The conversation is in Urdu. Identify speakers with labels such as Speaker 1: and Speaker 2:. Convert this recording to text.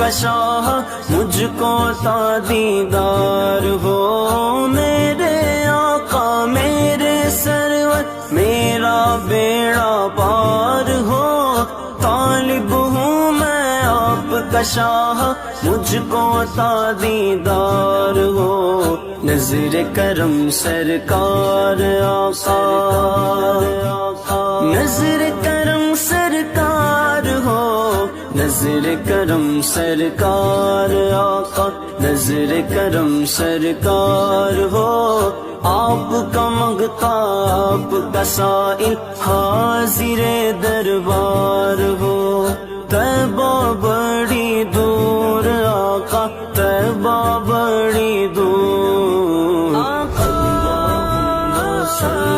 Speaker 1: کا شاہ مجھ کو تا دیدار ہو، میرے آقا میرے سرور میرا بیڑا پار ہو، طالب ہوں میں آپ کا شاہ مجھ کو تا دیدار ہو، نظر کرم سرکار آقا، نظر کرم سرکار ہو، نظر کرم سرکار آقا، نظر کرم سرکار ہو، آپ کا منگتا آپ کا سائل حاضر دربار ہو، طیبہ بڑی دور آقا، طیبہ بڑی دور، اللہم صل